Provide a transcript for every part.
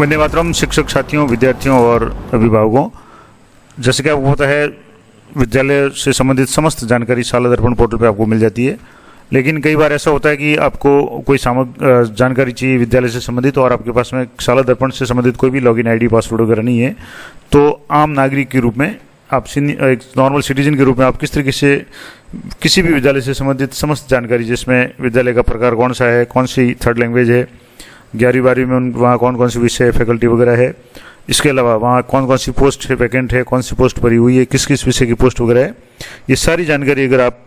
वंदे मातरम। शिक्षक साथियों, विद्यार्थियों और अभिभावकों, जैसे कि आपको पता है विद्यालय से संबंधित समस्त जानकारी शाला दर्पण पोर्टल पे आपको मिल जाती है। लेकिन कई बार ऐसा होता है कि आपको कोई जानकारी चाहिए विद्यालय से संबंधित और आपके पास में शाला दर्पण से संबंधित कोई भी लॉगिन आईडी पासवर्ड वगैरह नहीं है। तो आम नागरिक के रूप में आप एक नॉर्मल सिटीजन के रूप में आप किस तरीके से किसी भी विद्यालय से संबंधित समस्त जानकारी, जिसमें विद्यालय का प्रकार कौन सा है, कौन सी थर्ड लैंग्वेज है, 11वीं 12वीं में वहाँ कौन कौन सी विषय फैकल्टी वगैरह है, इसके अलावा वहाँ कौन कौन सी पोस्ट है वैकेंट है, कौन सी पोस्ट भरी हुई है, किस किस विषय की पोस्ट वगैरह है, ये सारी जानकारी अगर आप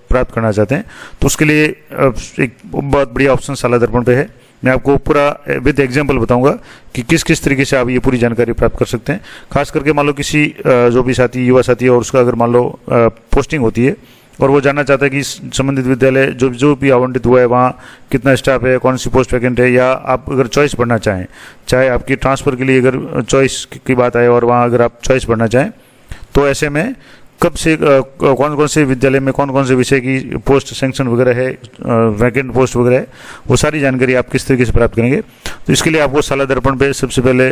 प्राप्त करना चाहते हैं तो उसके लिए एक बहुत बढ़िया ऑप्शन शाला दर्पण पे है। मैं आपको पूरा विद एग्जाम्पल बताऊंगा कि किस किस तरीके से आप ये पूरी जानकारी प्राप्त कर सकते हैं। खास करके मान लो किसी जो भी साथी युवा साथी है और उसका अगर मान लो पोस्टिंग होती है और वो जानना चाहता है कि संबंधित विद्यालय जो भी आवंटित हुआ है वहाँ कितना स्टाफ है, कौन सी पोस्ट वैकेंट है, या आप अगर चॉइस पढ़ना चाहें, चाहे आपकी ट्रांसफ़र के लिए अगर चॉइस की बात आए और वहाँ अगर आप चॉइस पढ़ना चाहें तो ऐसे में कब से कौन कौन से विद्यालय में कौन कौन से विषय की पोस्ट सेंक्शन वगैरह है, वैकेंट पोस्ट वगैरह है, वो सारी जानकारी आप किस तरीके से प्राप्त करेंगे। तो इसके लिए आपको शाला दर्पण पे सबसे पहले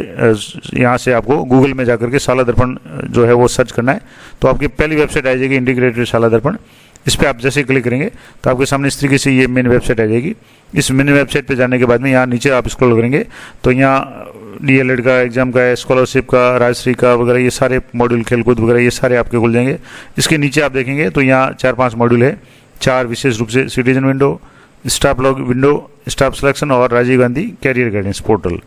यहाँ से आपको गूगल में जाकर के शाला दर्पण जो है वो सर्च करना है। तो आपकी पहली वेबसाइट आ जाएगी इंटीग्रेटेड शाला दर्पण। इस पर आप जैसे क्लिक करेंगे तो आपके सामने इस तरीके से ये मेन वेबसाइट आ जाएगी। इस मेन वेबसाइट पे जाने के बाद में यहाँ नीचे आप स्क्रॉल करेंगे तो यहाँ डीएलएड का एग्जाम का है, स्कॉलरशिप का, राजश्री का वगैरह, ये सारे मॉड्यूल, खेलकूद वगैरह ये सारे आपके खुल जाएंगे। इसके नीचे आप देखेंगे तो यहाँ 4-5 मॉड्यूल है, 4 विशेष रूप से citizen window, staff log window, staff selection और Rajiv Gandhi career guidance portal.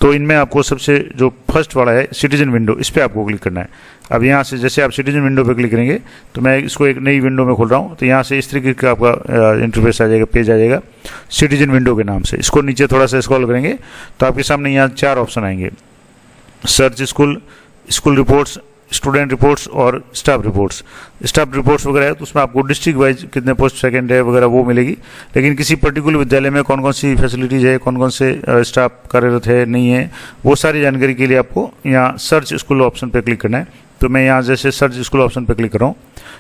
तो इनमें आपको सबसे जो फर्स्ट वाला है सिटीजन विंडो, इस पर आपको क्लिक करना है। अब यहाँ से जैसे आप सिटीजन विंडो पे क्लिक करेंगे तो मैं इसको एक नई विंडो में खोल रहा हूँ, तो यहाँ से इस तरीके का आपका इंटरफेस आ जाएगा, पेज आ जाएगा सिटीजन विंडो के नाम से। इसको नीचे थोड़ा सा स्क्रॉल करेंगे तो आपके सामने यहाँ 4 ऑप्शन आएंगे, search school, school reports, student reports और स्टाफ रिपोर्ट्स। स्टाफ रिपोर्ट्स वगैरह है तो उसमें आपको डिस्ट्रिक्ट वाइज कितने पोस्ट वैकेंट है वगैरह वो मिलेगी। लेकिन किसी पर्टिकुलर विद्यालय में कौन कौन सी फैसिलिटीज़ है, कौन कौन से स्टाफ कार्यरत है नहीं है, वो सारी जानकारी के लिए आपको यहाँ सर्च स्कूल ऑप्शन पर क्लिक करना है। तो मैं यहाँ जैसे सर्च स्कूल ऑप्शन पर क्लिक कर रहा हूँ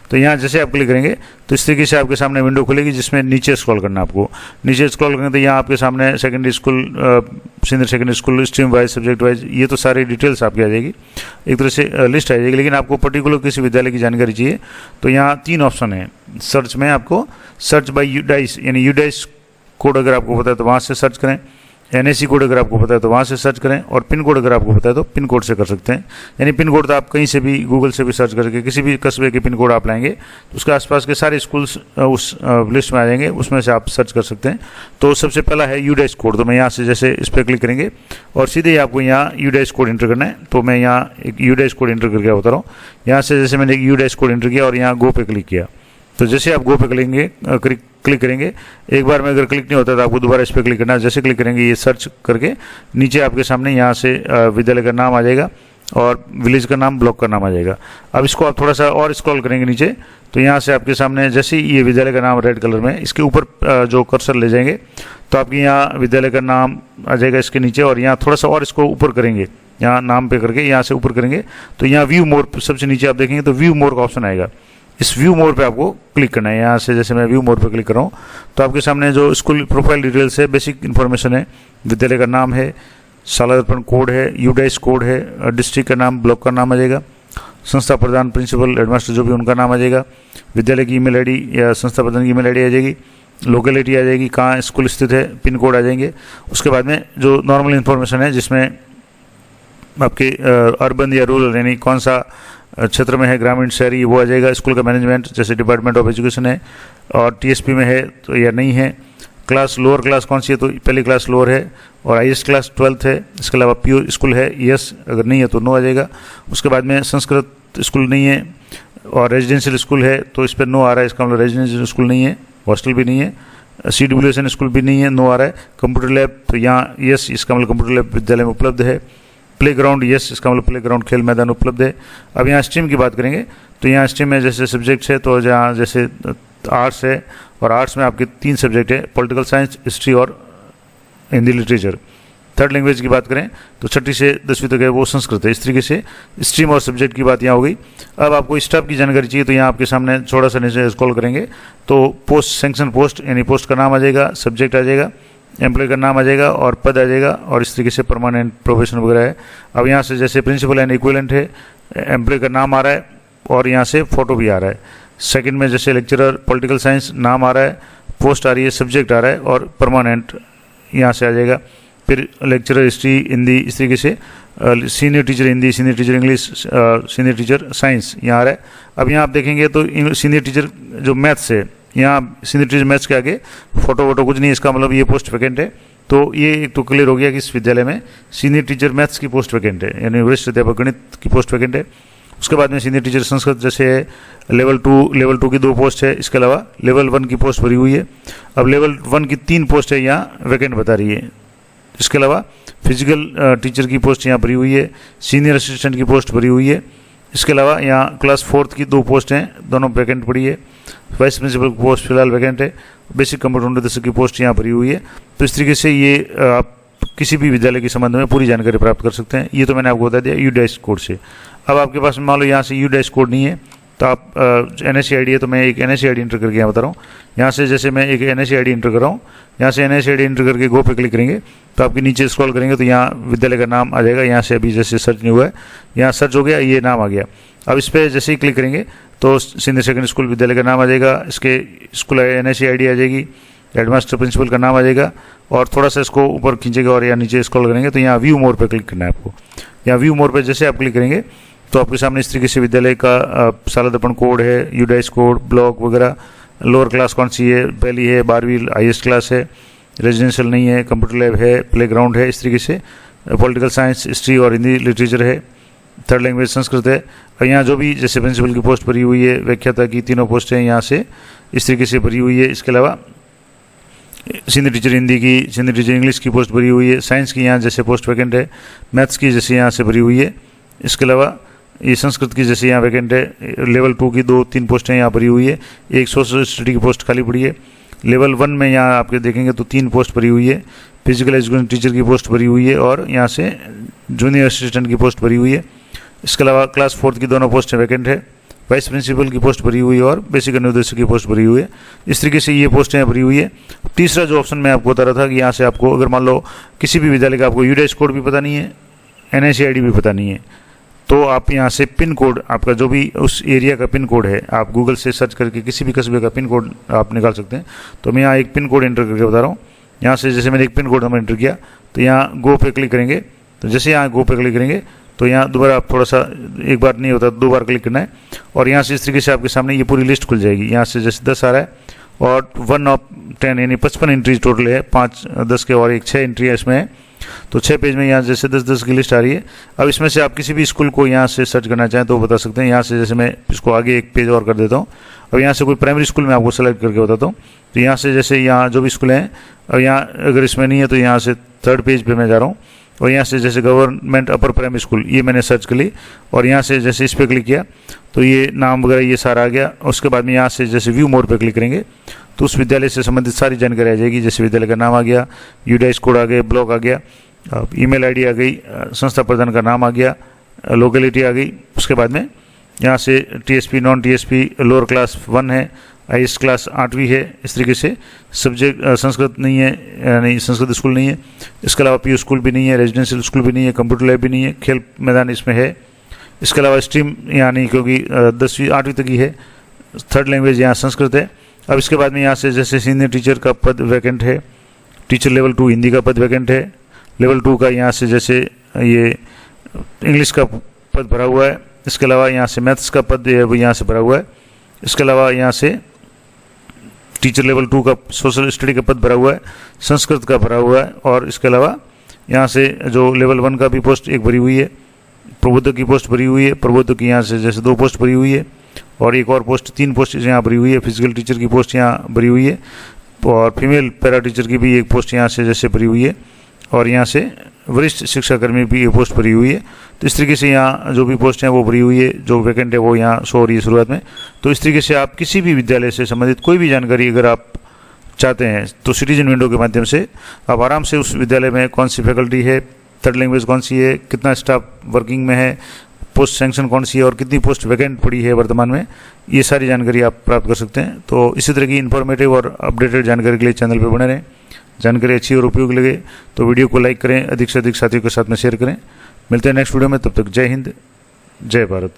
तो यहाँ जैसे आप क्लिक करेंगे तो इस तरीके से आपके सामने विंडो खुलेगी जिसमें नीचे स्क्रॉल करना है आपको। नीचे स्क्रॉल करेंगे तो यहाँ आपके सामने secondary school, senior secondary school, stream wise, subject wise, ये तो सारी डिटेल्स आपकी आ जाएगी, एक तरह से लिस्ट आ जाएगी। लेकिन आपको पर्टिकुलर किसी विद्यालय की जानकारी चाहिए तो यहाँ 3 ऑप्शन है सर्च में। आपको सर्च बाय यूडाइस, यानी यूडाइस कोड अगर आपको पता है तो वहाँ से सर्च करें, एनएसी कोड अगर आपको पता है तो वहाँ से सर्च करें, और पिन कोड अगर आपको पता है तो पिन कोड से कर सकते हैं। यानी पिन कोड तो आप कहीं से भी गूगल से भी सर्च करके किसी भी कस्बे के पिन कोड आप लाएंगे तो उसके आसपास के सारे स्कूल्स उस लिस्ट में आ जाएंगे, उसमें से आप सर्च कर सकते हैं। तो सबसे पहला है यूडाइस कोड, तो मैं यहाँ से जैसे इस पर क्लिक करेंगे और सीधे ही आपको यहाँ यूडाइस कोड इंटर करना है। तो मैं यहाँ एक यूडाइस कोड इंटर करके बता रहा हूँ। यहाँ से जैसे मैंने एक यूडाइस कोड इंटर किया और यहाँ गो पे क्लिक किया तो जैसे आप गो पे क्लिक करेंगे, एक बार में अगर क्लिक नहीं होता तो आपको दोबारा इस पर क्लिक करना है। जैसे क्लिक करेंगे ये सर्च करके नीचे आपके सामने यहाँ से विद्यालय का नाम आ जाएगा और विलेज का नाम, ब्लॉक का नाम आ जाएगा। अब इसको आप थोड़ा सा और स्क्रॉल करेंगे नीचे तो यहाँ से आपके सामने जैसे ही ये विद्यालय का नाम रेड कलर में, इसके ऊपर जो कर्सर ले जाएंगे तो आपके यहाँ विद्यालय का नाम आ जाएगा इसके नीचे, और यहाँ थोड़ा सा और इसको ऊपर करेंगे, यहाँ नाम पे करके यहाँ से ऊपर करेंगे तो यहाँ व्यू मोर, सबसे नीचे आप देखेंगे तो व्यू मोर का ऑप्शन आएगा। इस व्यू मोड पे आपको क्लिक करना है। यहाँ से जैसे मैं व्यू मोड पे क्लिक कर रहा हूँ तो आपके सामने जो स्कूल प्रोफाइल डिटेल्स है, बेसिक इन्फॉर्मेशन है, विद्यालय का नाम है, शाला दर्पण कोड है, यूडाइस कोड है, डिस्ट्रिक्ट का नाम, ब्लॉक का नाम आ जाएगा, संस्था प्रधान, प्रिंसिपल, हेडमास्टर जो भी उनका नाम आ जाएगा, विद्यालय की ईमेल आईडी या संस्था प्रधान की ईमेल आईडी आ जाएगी, लोकेलिटी आ जाएगी, कहाँ स्कूल स्थित है, पिन कोड आ जाएंगे। उसके बाद में जो नॉर्मल इन्फॉर्मेशन है जिसमें आपके अर्बन या रूरल यानी कौन सा क्षेत्र में है, ग्रामीण, शहरी, वो आ जाएगा। स्कूल का मैनेजमेंट जैसे डिपार्टमेंट ऑफ एजुकेशन है और टीएसपी में है तो या नहीं है, क्लास लोअर क्लास कौन सी है तो पहली क्लास लोअर है, और हाईएस्ट क्लास 12th है। इसके अलावा पीओ स्कूल है, यस, अगर नहीं है तो नो आ जाएगा। उसके बाद में संस्कृत स्कूल नहीं है और रेजिडेंशियल स्कूल है तो इस पर नो आ रहा है, इसका मतलब रेजिडेंशियल स्कूल नहीं है, हॉस्टल भी नहीं है, CWSN स्कूल भी नहीं है, नो आ रहा है। कंप्यूटर लैब तो यहाँ यस, इसका मतलब कंप्यूटर लैब विद्यालय में उपलब्ध है। प्ले ग्राउंड यस, इसका मतलब प्ले ग्राउंड खेल मैदान उपलब्ध है। अब यहाँ स्ट्रीम की बात करेंगे तो यहाँ स्ट्रीम में जैसे सब्जेक्ट्स है तो जहाँ जैसे आर्ट्स है और आर्ट्स में आपके 3 सब्जेक्ट है, पॉलिटिकल साइंस, हिस्ट्री और हिंदी लिटरेचर। थर्ड लैंग्वेज की बात करें तो 6ठी से 10वीं तक है वो संस्कृत है। इस तरीके से स्ट्रीम और सब्जेक्ट की बात यहाँ हो गई। अब आपको स्टाफ की जानकारी चाहिए तो यहाँ आपके सामने थोड़ा सा नीचे स्क्रॉल करेंगे तो पोस्ट सेंक्शन पोस्ट यानी पोस्ट का नाम आ जाएगा, सब्जेक्ट आ जाएगा, एम्प्लॉय का नाम आ जाएगा और पद आ जाएगा, और इस तरीके से परमानेंट प्रोफेशन वगैरह है। अब यहाँ से जैसे प्रिंसिपल एंड इक्विवेलेंट है, एम्प्लॉय का नाम आ रहा है और यहाँ से फ़ोटो भी आ रहा है। सेकंड में जैसे लेक्चरर पॉलिटिकल साइंस नाम आ रहा है, पोस्ट आ रही है, सब्जेक्ट आ रहा है और परमानेंट यहाँ से आ जाएगा। फिर लेक्चरर हिस्ट्री हिंदी, इस तरीके से senior teacher Hindi, senior teacher English, senior teacher science यहाँ आ रहा है। अब यहाँ आप देखेंगे तो सीनियर टीचर जो मैथ्स है, यहाँ सीनियर टीचर मैथ्स के आगे फोटो वोटो कुछ नहीं, इसका मतलब ये पोस्ट वैकेंट है। तो ये एक तो क्लियर हो गया कि इस विद्यालय में सीनियर टीचर मैथ्स की पोस्ट वैकेंट है, यानी वरिष्ठ अध्यापक गणित की पोस्ट वैकेंट है। उसके बाद में सीनियर टीचर संस्कृत जैसे है, लेवल टू की 2 पोस्ट है, इसके अलावा लेवल 1 की पोस्ट भरी हुई है। अब लेवल 1 की 3 पोस्ट है यहाँ वैकेंट बता रही है। इसके अलावा फिजिकल टीचर की पोस्ट यहाँ भरी हुई है, सीनियर असिस्टेंट की पोस्ट भरी हुई है। इसके अलावा यहाँ क्लास 4th की 2 पोस्ट हैं, दोनों वैकेंट पड़ी है। वाइस प्रिंसिपल की पोस्ट फिलहाल वैकेंट है। बेसिक कंप्यूटर उन्नत की पोस्ट यहाँ भरी हुई है। तो इस तरीके से ये आप किसी भी विद्यालय के संबंध में पूरी जानकारी प्राप्त कर सकते हैं। ये तो मैंने आपको बता दिया यूडाइस कोड से। अब आपके पास मान लो यहाँ से यूडाइस कोड नहीं है, तो आप NSE ID है, तो मैं एक NSE ID इंटर करके यहाँ बता रहा हूँ। यहाँ से जैसे मैं एक NSE ID इंटर कर रहा हूँ, यहाँ से NSE ID इंटर करके गो पे क्लिक करेंगे तो आपके नीचे स्क्रॉल करेंगे तो यहाँ विद्यालय का नाम आ जाएगा। यहाँ से अभी जैसे सर्च नहीं हुआ है, यहाँ सर्च हो गया, ये नाम आ गया। अब इस पर जैसे ही क्लिक करेंगे तो सीनियर सेकेंडरी स्कूल विद्यालय का नाम आ जाएगा, इसके स्कूल NSE ID आ जाएगी, हेडमास्टर प्रिंसिपल का नाम आ जाएगा। और थोड़ा सा इसको ऊपर खींचेगा और यहाँ नीचे स्क्रॉल करेंगे तो यहाँ व्यू मोर पे क्लिक करना है आपको। यहाँ व्यू मोर पे जैसे आप क्लिक करेंगे तो आपके सामने इस तरीके से विद्यालय का साल दर्पण कोड है, यूडाइस कोड, ब्लॉक वगैरह, लोअर क्लास कौन सी है, पहली है, 12वीं हाईएस्ट क्लास है, रेजिडेंशियल नहीं है, कंप्यूटर लैब है, प्लेग्राउंड है, इस तरीके से पॉलिटिकल साइंस, हिस्ट्री और हिंदी लिटरेचर है, थर्ड लैंग्वेज संस्कृत है। और यहाँ जो भी जैसे प्रिंसिपल की पोस्ट भरी हुई है, व्याख्याता की 3 पोस्ट हैं यहाँ से इस तरीके से भरी हुई है। इसके अलावा सीनियर टीचर हिंदी की, सीनियर टीचर इंग्लिश की पोस्ट भरी हुई है, साइंस की यहाँ जैसे पोस्ट वैकेंट है, मैथ्स की जैसे यहाँ से भरी हुई है। इसके अलावा ये संस्कृत की जैसे यहाँ वैकेंट है, लेवल 2 की 2-3 पोस्टें यहाँ भरी हुई है, एक सोशल स्टडी की पोस्ट खाली पड़ी है। लेवल 1 में यहाँ आपके देखेंगे तो 3 पोस्ट भरी हुई है, फिजिकल एजुकेशन टीचर की पोस्ट भरी हुई है और यहाँ से जूनियर असिस्टेंट की पोस्ट भरी हुई है। इसके अलावा क्लास 4th की दोनों पोस्टें वैकेंट है, वाइस प्रिंसिपल की पोस्ट भरी हुई है और बेसिक अनुदेशक की पोस्ट भरी हुई है। इस तरीके से ये पोस्टें भरी हुई है। तीसरा जो ऑप्शन मैं आपको बता रहा था कि यहाँ से आपको अगर मान लो किसी भी विद्यालय का आपको यूडाइस कोड भी पता नहीं है, NSE ID भी पता नहीं है, तो आप यहाँ से पिन कोड, आपका जो भी उस एरिया का पिन कोड है, आप गूगल से सर्च करके किसी भी कस्बे का पिन कोड आप निकाल सकते हैं। तो मैं यहाँ एक पिन कोड एंटर करके बता रहा हूँ। यहाँ से जैसे मैंने एक पिन कोड नंबर एंटर किया तो यहाँ गो पे क्लिक करेंगे, तो जैसे यहाँ गो पे क्लिक करेंगे तो यहाँ दोबारा आप थोड़ा सा, एक बार नहीं होता 2 बार क्लिक करना है और यहाँ से इस तरीके से आपके सामने ये पूरी लिस्ट खुल जाएगी। यहाँ से जैसे 10 आ रहा है और 1 of 10 यानी 55 एंट्रीज टोटल है, 5 10 के और एक 6 एंट्री है इसमें, तो 6 पेज में यहाँ जैसे 10-10 की लिस्ट आ रही है। अब इसमें से आप किसी भी स्कूल को यहाँ से सर्च करना चाहें तो बता सकते हैं। यहाँ से जैसे मैं इसको आगे एक पेज और कर देता हूँ। अब यहाँ से कोई प्राइमरी स्कूल में आपको सेलेक्ट करके बताता हूँ। तो यहाँ से जैसे यहाँ जो भी स्कूल हैं, और यहाँ अगर इसमें नहीं है तो यहाँ से 3rd पेज पे मैं जा रहा हूँ और यहाँ से जैसे गवर्नमेंट अपर प्राइमरी स्कूल ये मैंने सर्च कर ली और यहाँ से जैसे इस पर क्लिक किया तो ये नाम वगैरह ये सारा आ गया। उसके बाद में यहाँ से जैसे व्यू मोर पे क्लिक करेंगे तो उस विद्यालय से संबंधित सारी जानकारी आ जाएगी। जैसे विद्यालय का नाम आ गया, यूडाइस कोड आ गया, ब्लॉक आ गया, ईमेल ID आ गई, संस्था प्रधान का नाम आ गया, लोकेलिटी आ गई। उसके बाद में यहाँ से TSP non TSP lower class 1 है, हाईएस्ट क्लास 8वीं है। इस तरीके से सब्जेक्ट संस्कृत नहीं है, यानी संस्कृत स्कूल नहीं है। इसके अलावा PU स्कूल भी नहीं है, रेजिडेंशियल स्कूल भी नहीं है, कंप्यूटर लैब भी नहीं है, खेल मैदान इसमें है। इसके अलावा स्ट्रीम यहाँ नहीं, क्योंकि 10वीं 8वीं तक ही है। थर्ड लैंग्वेज यहाँ संस्कृत है। अब इसके बाद में यहाँ से जैसे सीनियर टीचर का पद वैकेंट है, टीचर लेवल 2 हिंदी का पद वैकेंट है, लेवल 2 का यहाँ से जैसे ये इंग्लिश का पद भरा हुआ है। इसके अलावा यहाँ से मैथ्स का पद है वो यहाँ से भरा हुआ है। इसके अलावा यहाँ से टीचर लेवल 2 का सोशल स्टडी का पद भरा हुआ है, संस्कृत का भरा हुआ है। और इसके अलावा यहाँ से जो लेवल 1 का भी पोस्ट एक भरी हुई है, प्रबोधक की पोस्ट भरी हुई है, प्रबोधक की यहाँ से जैसे 2 पोस्ट भरी हुई है और एक और पोस्ट 3 पोस्ट यहाँ भरी हुई है। फिजिकल टीचर की पोस्ट यहाँ भरी हुई है और फीमेल पैरा टीचर की भी एक पोस्ट यहाँ से जैसे भरी हुई है और यहाँ से वरिष्ठ शिक्षाकर्मी भी एक पोस्ट भरी हुई है। तो इस तरीके से यहाँ जो भी पोस्ट हैं वो भरी हुई है, जो वैकेंट है वो यहाँ शो हो रही है शुरुआत में। तो इस तरीके से आप किसी भी विद्यालय से संबंधित कोई भी जानकारी अगर आप चाहते हैं तो सिटीजन विंडो के माध्यम से आप आराम से उस विद्यालय में कौन सी फैकल्टी है, थर्ड लैंग्वेज कौन सी है, कितना स्टाफ वर्किंग में है, पोस्ट सैंक्शन कौन सी है और कितनी पोस्ट वैकेंट पड़ी है वर्तमान में, ये सारी जानकारी आप प्राप्त कर सकते हैं। तो इसी तरह की इन्फॉर्मेटिव और अपडेटेड जानकारी के लिए चैनल पर बने रहें। जानकारी अच्छी और उपयोगी लगे तो वीडियो को लाइक करें, अधिक से अधिक साथियों के साथ में शेयर करें। मिलते हैं नेक्स्ट वीडियो में, तब तक जय हिंद, जय भारत।